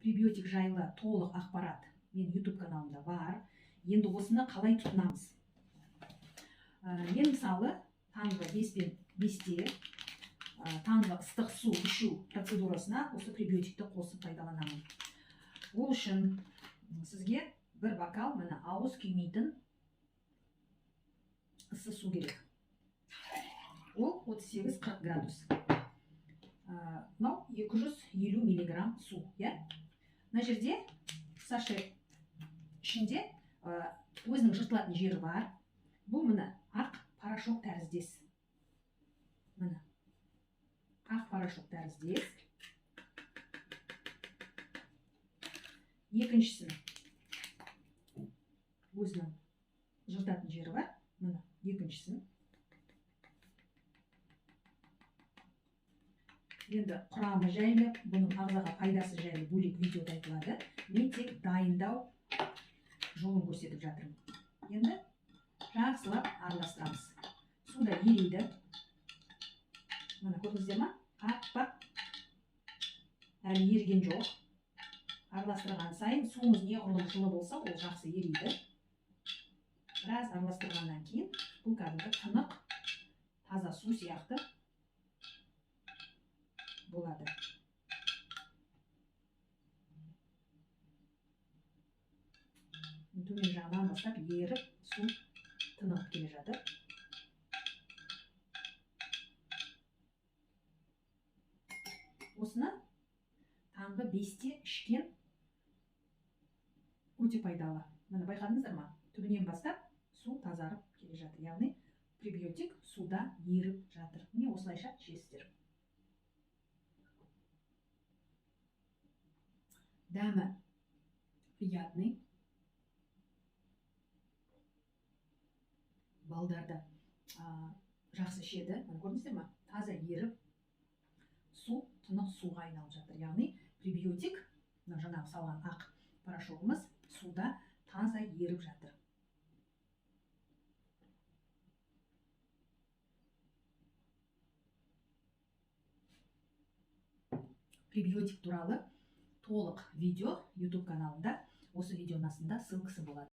пребиотик жайлы толық ақпарат мен YouTube каналымда бар. Енді осыны қалай тұтынамыз? Мен мысалы таңғы 5-те таңғы ыстық су ішу процедурасына осы пребиотикті қосып пайдаланамын. Ол үшін сізге бір бокал мына ауыз күймейтін ыссы су керек. Ол 38-40 градус. Мынау 250 миллиграмм су. Мына жерде саше ішінде өзінің жыртылатын жері бар. Бұл мына ақ порошок тәріздес. Мына ақ порошок тәріздес. Екіншісі өзінің жыртатын жері бар. Мына екіншісі. Енді құрамы жайлы, бұның ағзаға пайдасы жайлы бөлек видеода айтылады. Мен тек дайындау жолын көрсетіп жатырмын. Енді жақсылап араластырамыз. Суда ериді. Мына көрдіңіздер ма? Аппақ. Әлі еріген жоқ. Араластырған сайын суымыз неғұрлым жылы болса, ол жақсы ериді. Біраз араластырғаннан кейін бұл кәдімгі тынық, таза су сияқты болады. Төмен жағынан бастап еріп, су тынығып келе жатыр. Осыны таңғы 5-те ішкен өте пайдалы. Мына байқадыңыздар ма? Түбінен бастап су тазарып келе жатыр. Яғни пребиотик суда еріп жатыр. Міне осылайша ішесіздер. Дәмі приятный. Балдарды жақсы ішеді. Көрдіңіздер ма? Таза еріп, су тынық суға айналып жатыр. Яғни пребиотик, жаңағы салған ақ порошогымыз суда таза еріп жатыр. Пребиотик туралы толық видео YouTube каналында, осы видеоның астында ссылкасы болады.